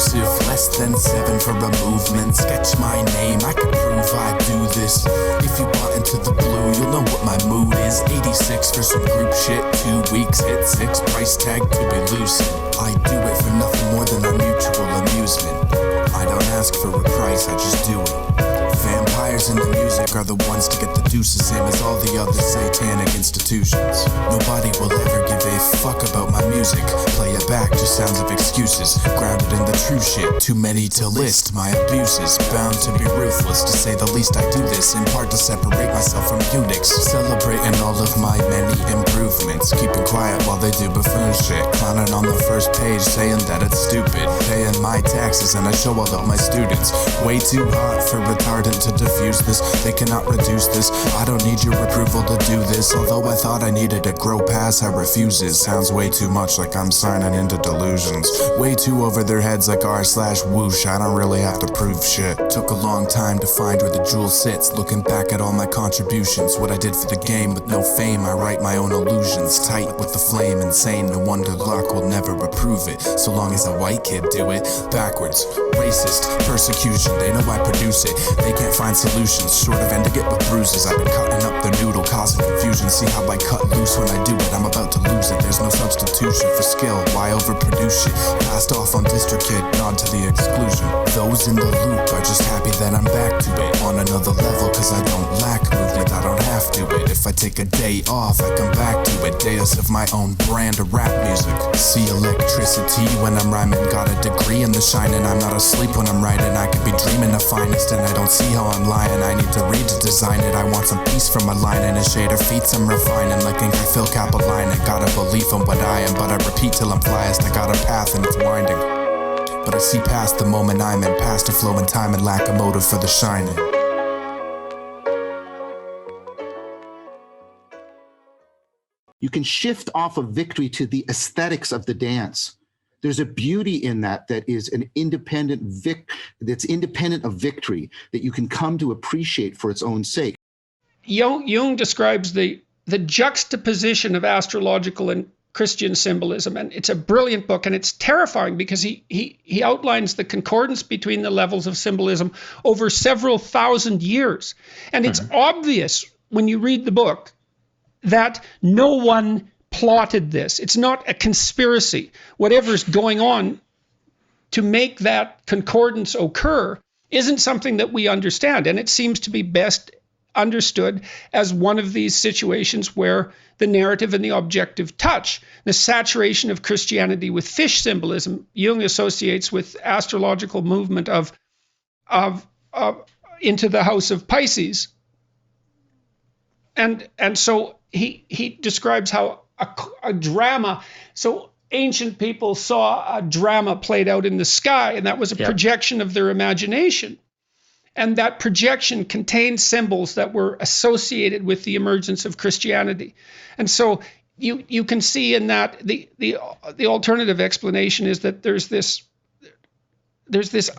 elusive. Less than 7 for a movement. Sketch my name, I can prove I do this. If you bought into the blue, you'll know what my mood is. 86 for some group shit, 2 weeks, hit 6, price tag to be loosened. I do it for nothing more than our mutual amusement. I don't ask for a price, I just do it. Vampires in the music are the ones to get the deuces, same as all the other satanic institutions. Nobody will ever give a fuck about my music. Play it back, just sounds of excuses. Grounded in the true shit, too many to list. My abuses, bound to be ruthless. To say the least, I do this in part to separate myself from eunuchs. Celebrating all of my many improvements. Keeping quiet while they do buffoon shit. Clowning on the first page, saying that it's stupid. Paying my taxes and I show all of my students. Way too hot for retardant to diffuse this. They cannot reduce this. I don't need your approval to do this. Although I thought I needed a grow pass, I refuses. Sounds way too much like I'm signing into delusions. Way too over their heads like r/whoosh. I don't really have to prove shit. Took a long time to find where the jewel sits. Looking back at all my contributions, what I did for the game with no fame. I write my own illusions, tight with the flame. Insane, no wonder luck will never approve it. So long as a white kid do it backwards. Racist, persecution, they know I produce it. They can't find solutions, short of end to get with bruises. I've been cutting up their noodle, causing confusion. See how I cut loose when I do it, I'm about to lose it. There's no substitution for skill, why overproduce shit? Passed off on district kid, nod to the exclusion. Those in the loop are just happy that I'm back to it. On another level, cause I don't lack movement, I don't have to it. If I take a day off, I come back to it. Deus of my own brand of rap music. See electricity when I'm rhyming, got a degree in the shining. I'm not asleep when I'm writing, I could be dreaming the finest. And I don't see how I'm lying, I need to read to design it. I want some peace from my line and a shade of feet I'm refining. Like ink I fill Capeline, I got a belief in what I am. But I repeat till I'm flyest, I got a path and it's winding. But I see past the moment I'm in, past a flow in time and lack a motive for the shining. You can shift off of victory to the aesthetics of the dance. There's a beauty in that is an that's independent of victory, that you can come to appreciate for its own sake. Jung describes the juxtaposition of astrological and Christian symbolism, and it's a brilliant book, and it's terrifying because he outlines the concordance between the levels of symbolism over several thousand years. And it's obvious when you read the book that no one plotted this. It's not a conspiracy. Whatever's going on to make that concordance occur isn't something that we understand. And it seems to be best understood as one of these situations where the narrative and the objective touch. The saturation of Christianity with fish symbolism, Jung associates with astrological movement of into the house of Pisces. And so he describes how a drama, so ancient people saw a drama played out in the sky, and that was a projection of their imagination. And that projection contained symbols that were associated with the emergence of Christianity. And so you can see in that the alternative explanation is that there's this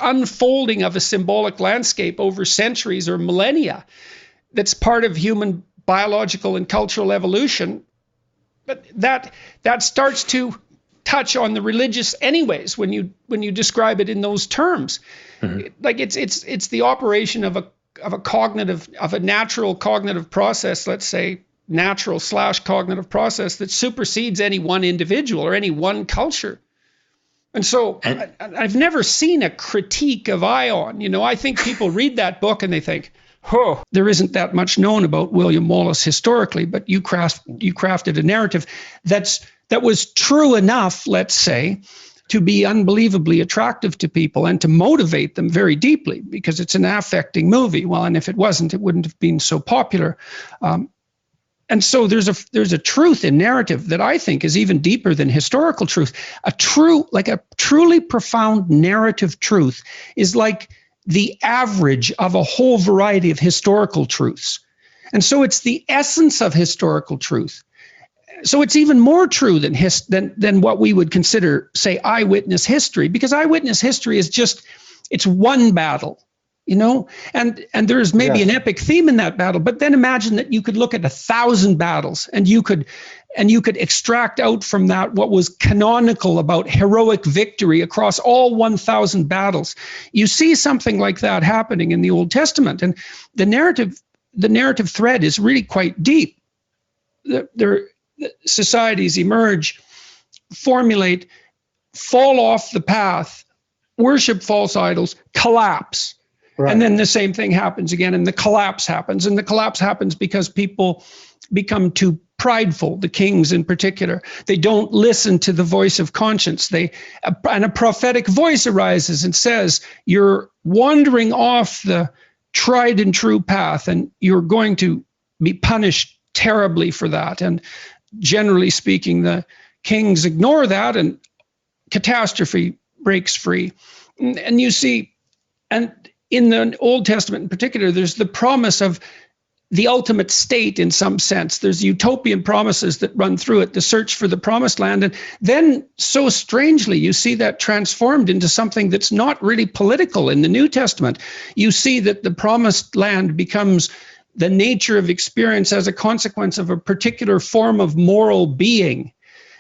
unfolding of a symbolic landscape over centuries or millennia that's part of human biological and cultural evolution, but that starts to touch on the religious anyways when you describe it in those terms. Like it's the operation of a natural cognitive process, let's say natural/cognitive process that supersedes any one individual or any one culture. And so I've never seen a critique of Ion. I think people read that book and they think, oh, there isn't that much known about William Wallace historically, but you crafted a narrative that was true enough, let's say, to be unbelievably attractive to people and to motivate them very deeply, because it's an affecting movie. Well, and if it wasn't, it wouldn't have been so popular. And so there's a truth in narrative that I think is even deeper than historical truth. A truly profound narrative truth is like the average of a whole variety of historical truths. And so it's the essence of historical truth. So it's even more true than what we would consider, say, eyewitness history, because eyewitness history is it's one battle, and there's maybe an epic theme in that battle. But then imagine that you could look at 1,000 battles and you could and you could extract out from that what was canonical about heroic victory across all 1,000 battles. You see something like that happening in the Old Testament, and the narrative thread is really quite deep. Societies emerge, formulate, fall off the path, worship false idols, collapse. Right. And then the same thing happens again, and the collapse happens. And the collapse happens because people become too prideful, the kings in particular. They don't listen to the voice of conscience. And a prophetic voice arises and says, you're wandering off the tried and true path, and you're going to be punished terribly for that. And generally speaking, the kings ignore that, and catastrophe breaks free. And you see, and in the Old Testament in particular, there's the promise of the ultimate state in some sense. There's utopian promises that run through it, the search for the promised land. And then so strangely, you see that transformed into something that's not really political in the New Testament. You see that the promised land becomes the nature of experience as a consequence of a particular form of moral being.